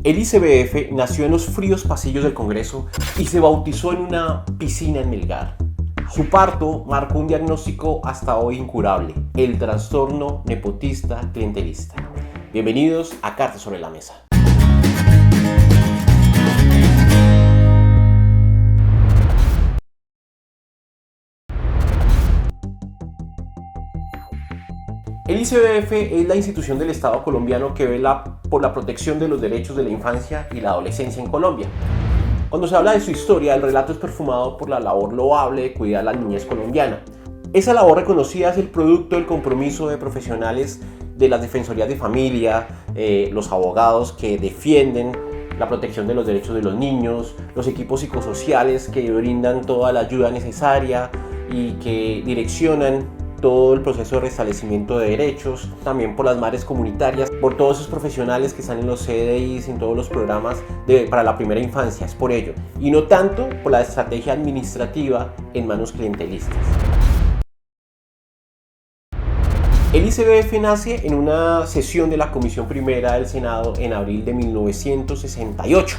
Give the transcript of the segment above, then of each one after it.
El ICBF nació en los fríos pasillos del Congreso y se bautizó en una piscina en Melgar. Su parto marcó un diagnóstico hasta hoy incurable: el trastorno nepotista clientelista. Bienvenidos a Cartas sobre la Mesa. El ICBF es la institución del Estado colombiano que vela por la protección de los derechos de la infancia y la adolescencia en Colombia. Cuando se habla de su historia, el relato es perfumado por la labor loable de cuidar a la niñez colombiana. Esa labor reconocida es el producto del compromiso de profesionales de las defensorías de familia, los abogados que defienden la protección de los derechos de los niños, los equipos psicosociales que brindan toda la ayuda necesaria y que direccionan todo el proceso de restablecimiento de derechos, también por las madres comunitarias, por todos esos profesionales que están en los CDIs, en todos los programas para la primera infancia, es por ello, y no tanto por la estrategia administrativa en manos clientelistas. El ICBF nace en una sesión de la Comisión Primera del Senado en abril de 1968,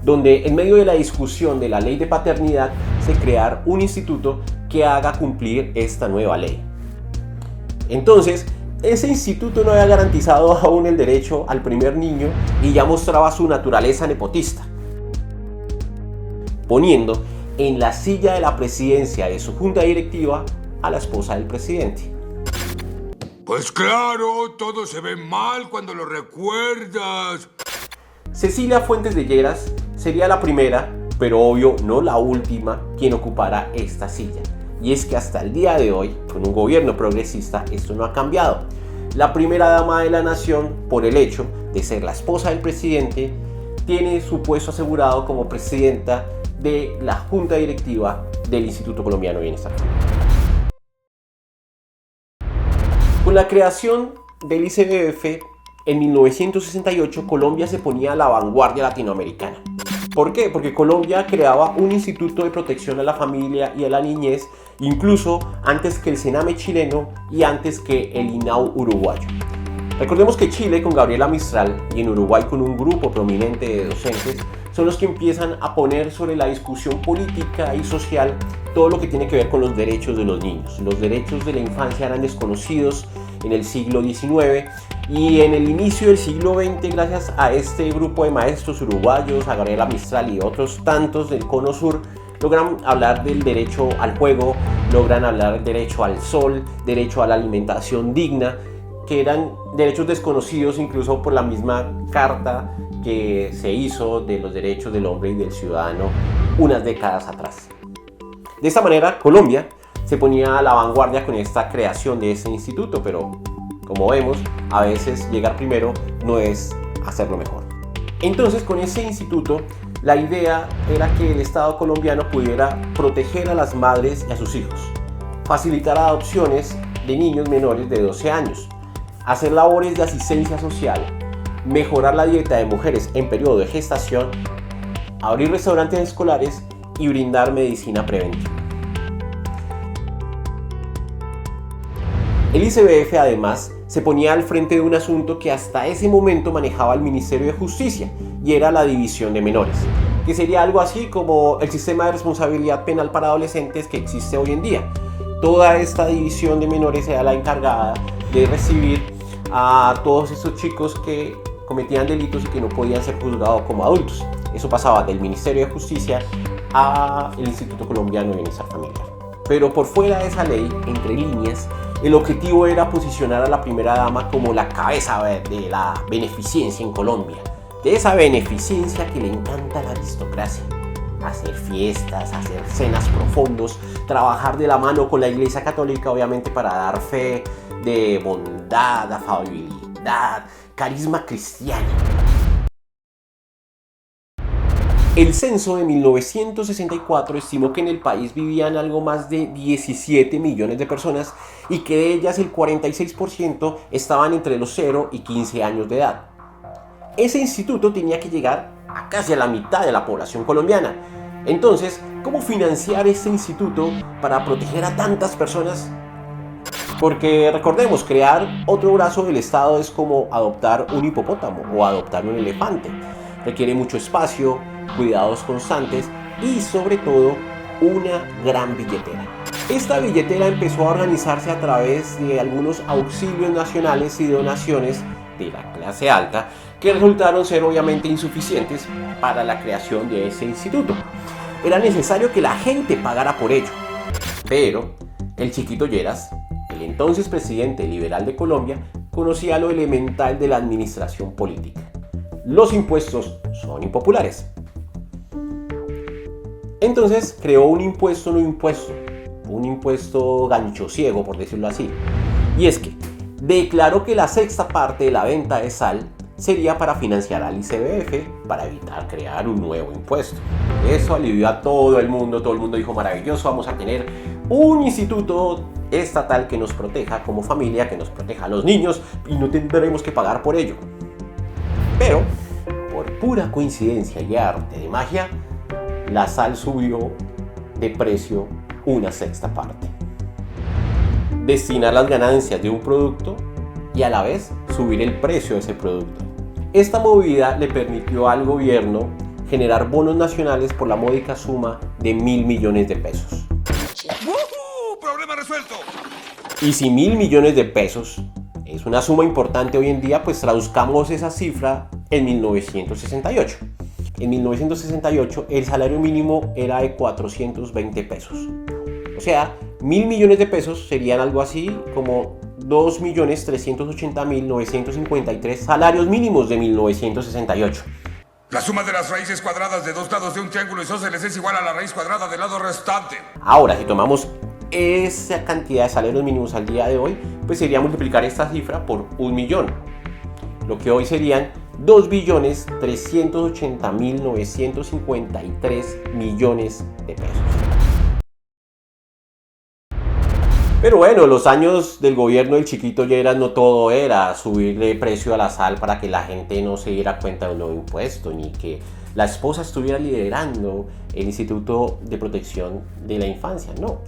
donde en medio de la discusión de la ley de paternidad se crea un instituto que haga cumplir esta nueva ley. Entonces, ese instituto no había garantizado aún el derecho al primer niño y ya mostraba su naturaleza nepotista, poniendo en la silla de la presidencia de su junta directiva a la esposa del presidente. Pues claro, todo se ve mal cuando lo recuerdas. Cecilia Fuentes de Lleras sería la primera, pero obvio no la última, quien ocupara esta silla. Y es que hasta el día de hoy, con un gobierno progresista, esto no ha cambiado. La primera dama de la nación, por el hecho de ser la esposa del presidente, tiene su puesto asegurado como presidenta de la junta directiva del Instituto Colombiano de Bienestar. Con la creación del ICBF en 1968, Colombia se ponía a la vanguardia latinoamericana. ¿Por qué? Porque Colombia creaba un instituto de protección a la familia y a la niñez, incluso antes que el Sename chileno y antes que el INAU uruguayo. Recordemos que Chile con Gabriela Mistral y en Uruguay con un grupo prominente de docentes son los que empiezan a poner sobre la discusión política y social todo lo que tiene que ver con los derechos de los niños. Los derechos de la infancia eran desconocidos en el siglo XIX y en el inicio del siglo XX, gracias a este grupo de maestros uruguayos, a Gabriela Mistral y otros tantos del Cono Sur, logran hablar del derecho al juego, logran hablar del derecho al sol, derecho a la alimentación digna, que eran derechos desconocidos incluso por la misma carta que se hizo de los derechos del hombre y del ciudadano unas décadas atrás. De esta manera, Colombia se ponía a la vanguardia con esta creación de este instituto, pero como vemos, a veces llegar primero no es hacerlo mejor. Entonces, con ese instituto, la idea era que el Estado colombiano pudiera proteger a las madres y a sus hijos, facilitar adopciones de niños menores de 12 años, hacer labores de asistencia social, mejorar la dieta de mujeres en periodo de gestación, abrir restaurantes escolares y brindar medicina preventiva. El ICBF además se ponía al frente de un asunto que hasta ese momento manejaba el Ministerio de Justicia y era la división de menores, que sería algo así como el sistema de responsabilidad penal para adolescentes que existe hoy en día. Toda esta división de menores era la encargada de recibir a todos estos chicos que cometían delitos y que no podían ser juzgados como adultos. Eso pasaba del Ministerio de Justicia al Instituto Colombiano de Bienestar Familiar. Pero por fuera de esa ley, entre líneas, el objetivo era posicionar a la primera dama como la cabeza de la beneficencia en Colombia. De esa beneficencia que le encanta a la aristocracia. Hacer fiestas, hacer cenas profundos, trabajar de la mano con la Iglesia Católica, obviamente para dar fe de bondad, afabilidad, carisma cristiano. El censo de 1964 estimó que en el país vivían algo más de 17 millones de personas y que de ellas el 46% estaban entre los 0 y 15 años de edad. Ese instituto tenía que llegar a casi a la mitad de la población colombiana. Entonces, ¿cómo financiar este instituto para proteger a tantas personas? Porque recordemos, crear otro brazo del Estado es como adoptar un hipopótamo o adoptar un elefante. Requiere mucho espacio, cuidados constantes y sobre todo una gran billetera. Esta billetera empezó a organizarse a través de algunos auxilios nacionales y donaciones de la clase alta que resultaron ser obviamente insuficientes para la creación de ese instituto. Era necesario que la gente pagara por ello. Pero el Chiquito Lleras, el entonces presidente liberal de Colombia, conocía lo elemental de la administración política. Los impuestos son impopulares. Entonces creó un impuesto no impuesto, un impuesto gancho ciego, por decirlo así. Y es que declaró que la sexta parte de la venta de sal sería para financiar al ICBF para evitar crear un nuevo impuesto. Eso alivió a todo el mundo dijo maravilloso, vamos a tener un instituto estatal que nos proteja como familia, que nos proteja a los niños y no tendremos que pagar por ello. Pero, por pura coincidencia y arte de magia, la sal subió de precio una sexta parte. Destinar las ganancias de un producto y a la vez subir el precio de ese producto. Esta movida le permitió al gobierno generar bonos nacionales por la módica suma de 1.000 millones de pesos. ¡Problema resuelto! Y si 1.000 millones de pesos es una suma importante hoy en día, pues traduzcamos esa cifra en 1968. En 1968 el salario mínimo era de 420 pesos. O sea, 1.000 millones de pesos serían algo así como 2.380.953 salarios mínimos de 1968. La suma de las raíces cuadradas de dos lados de un triángulo isósceles es igual a la raíz cuadrada del lado restante. Ahora, si tomamos esa cantidad de salarios mínimos al día de hoy, pues sería multiplicar esta cifra por 1.000.000, lo que hoy serían 2.380.953 millones de pesos. Pero bueno, los años del gobierno del Chiquito Lleras no todo era subirle precio a la sal para que la gente no se diera cuenta de un nuevo impuesto, ni que la esposa estuviera liderando el Instituto de Protección de la Infancia, no.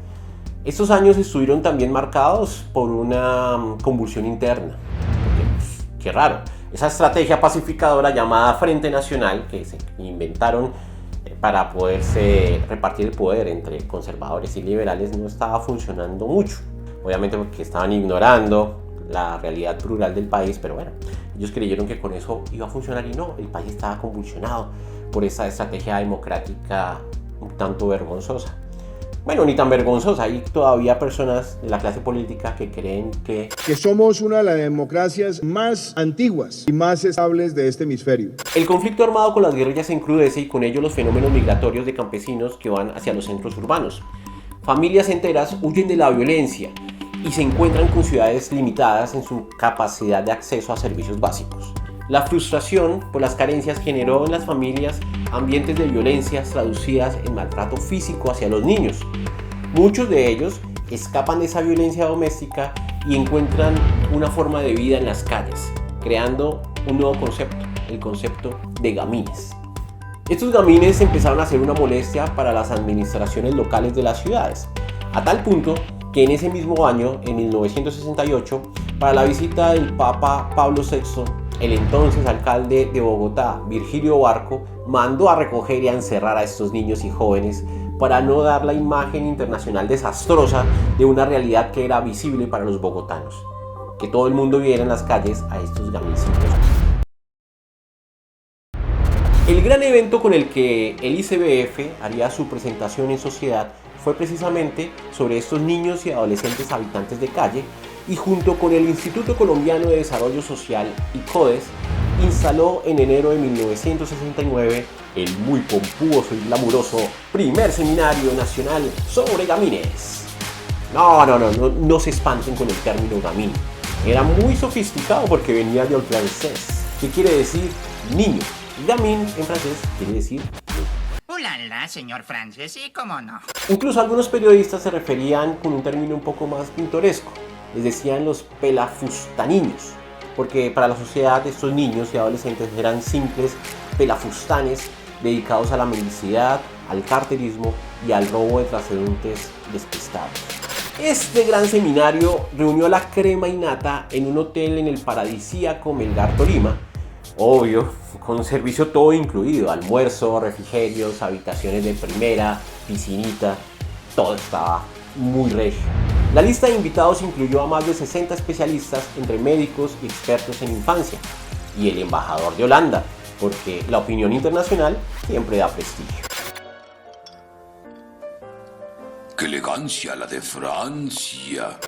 Estos años estuvieron también marcados por una convulsión interna. Porque, qué raro, esa estrategia pacificadora llamada Frente Nacional que se inventaron para poderse repartir el poder entre conservadores y liberales no estaba funcionando mucho. Obviamente porque estaban ignorando la realidad plural del país, pero bueno, ellos creyeron que con eso iba a funcionar y no, el país estaba convulsionado por esa estrategia democrática un tanto vergonzosa. Bueno, ni tan vergonzosa, hay todavía personas de la clase política que creen que somos una de las democracias más antiguas y más estables de este hemisferio. El conflicto armado con las guerrillas se encrudece y con ello los fenómenos migratorios de campesinos que van hacia los centros urbanos. Familias enteras huyen de la violencia y se encuentran con ciudades limitadas en su capacidad de acceso a servicios básicos. La frustración por las carencias generó en las familias ambientes de violencias traducidas en maltrato físico hacia los niños. Muchos de ellos escapan de esa violencia doméstica y encuentran una forma de vida en las calles, creando un nuevo concepto, el concepto de gamines. Estos gamines empezaron a ser una molestia para las administraciones locales de las ciudades, a tal punto que en ese mismo año, en 1968, para la visita del Papa Pablo VI, el entonces alcalde de Bogotá, Virgilio Barco, mandó a recoger y a encerrar a estos niños y jóvenes para no dar la imagen internacional desastrosa de una realidad que era visible para los bogotanos, que todo el mundo viera en las calles a estos gamincitos. El gran evento con el que el ICBF haría su presentación en sociedad fue precisamente sobre estos niños y adolescentes habitantes de calle, y junto con el Instituto Colombiano de Desarrollo Social, ICODES, instaló en enero de 1969 el muy pomposo y glamuroso primer seminario nacional sobre gamines. No se espanten con el término gamín. Era muy sofisticado porque venía del francés, que quiere decir niño. Gamín en francés quiere decir niño. ¡Ulala, señor Francis! ¿Sí, cómo no? Incluso algunos periodistas se referían con un término un poco más pintoresco. Les decían los pelafustaniños, porque para la sociedad estos niños y adolescentes eran simples pelafustanes dedicados a la mendicidad, al carterismo y al robo de transeúntes despistados. Este gran seminario reunió a la crema innata en un hotel en el paradisíaco Melgar Tolima, Obvio, con servicio todo incluido, almuerzo, refrigerios, habitaciones de primera, piscinita, todo estaba muy regio. La lista de invitados incluyó a más de 60 especialistas entre médicos y expertos en infancia y el embajador de Holanda, porque la opinión internacional siempre da prestigio. ¡Qué elegancia la de Francia!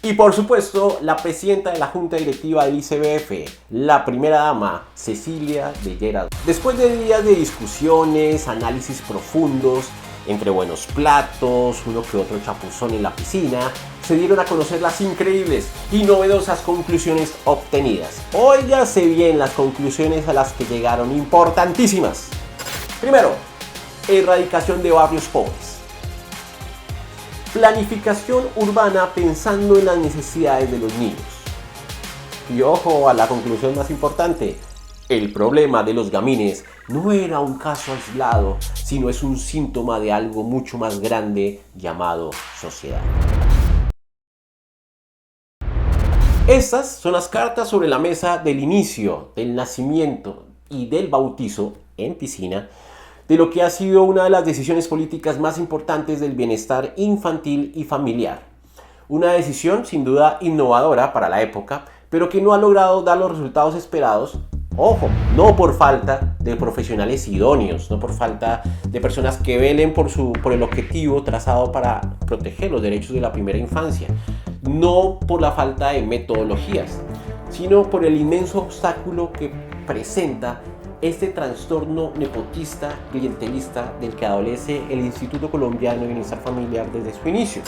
Y por supuesto, la presidenta de la Junta Directiva del ICBF, la primera dama, Cecilia de Gerard. Después de días de discusiones, análisis profundos, entre buenos platos, uno que otro chapuzón en la piscina, se dieron a conocer las increíbles y novedosas conclusiones obtenidas. Óigase bien las conclusiones a las que llegaron, importantísimas. Primero, erradicación de barrios pobres. Planificación urbana pensando en las necesidades de los niños. Y ojo a la conclusión más importante. El problema de los gamines no era un caso aislado, sino es un síntoma de algo mucho más grande llamado sociedad. Estas son las cartas sobre la mesa del inicio, del nacimiento y del bautizo en piscina de lo que ha sido una de las decisiones políticas más importantes del bienestar infantil y familiar. Una decisión sin duda innovadora para la época, pero que no ha logrado dar los resultados esperados. Ojo, no por falta de profesionales idóneos, no por falta de personas que velen por el objetivo trazado para proteger los derechos de la primera infancia, no por la falta de metodologías, sino por el inmenso obstáculo que presenta este trastorno nepotista, clientelista del que adolece el Instituto Colombiano de Bienestar Familiar desde su inicio.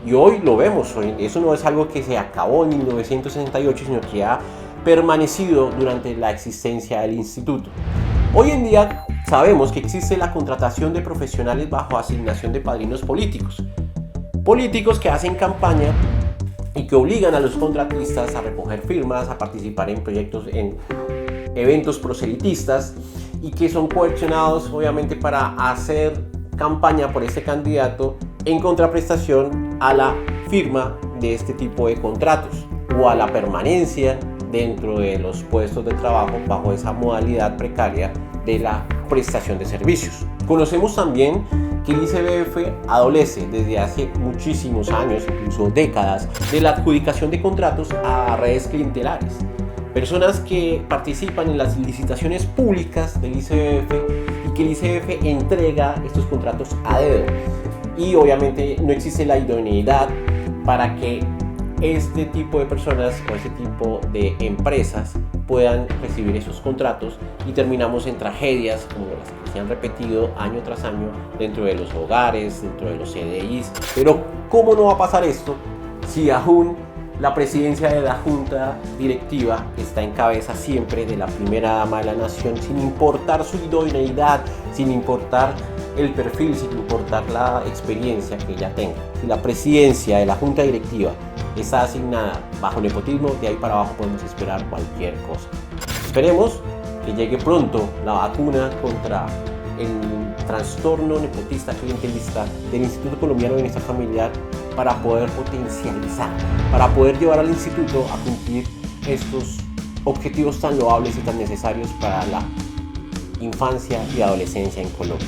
Y hoy lo vemos, eso no es algo que se acabó en 1968, sino que ha permanecido durante la existencia del instituto. Hoy en día sabemos que existe la contratación de profesionales bajo asignación de padrinos políticos. Políticos que hacen campaña y que obligan a los contratistas a recoger firmas, a participar en proyectos, en eventos proselitistas, y que son coaccionados obviamente para hacer campaña por este candidato en contraprestación a la firma de este tipo de contratos o a la permanencia dentro de los puestos de trabajo bajo esa modalidad precaria de la prestación de servicios. Conocemos también que el ICBF adolece desde hace muchísimos años, incluso décadas, de la adjudicación de contratos a redes clientelares. Personas que participan en las licitaciones públicas del ICBF y que el ICBF entrega estos contratos a dedo. Y obviamente no existe la idoneidad para que este tipo de personas o este tipo de empresas puedan recibir esos contratos, y terminamos en tragedias como las que se han repetido año tras año dentro de los hogares, dentro de los CDIs. Pero ¿cómo no va a pasar esto si aún la presidencia de la Junta Directiva está en cabeza siempre de la primera dama de la nación, sin importar su idoneidad, sin importar el perfil, sin importar la experiencia que ella tenga? Si la presidencia de la Junta Directiva está asignada bajo nepotismo, de ahí para abajo podemos esperar cualquier cosa. Esperemos que llegue pronto la vacuna contra el trastorno nepotista clientelista del Instituto Colombiano de Bienestar Familiar, para poder potencializar, para poder llevar al instituto a cumplir estos objetivos tan loables y tan necesarios para la infancia y adolescencia en Colombia.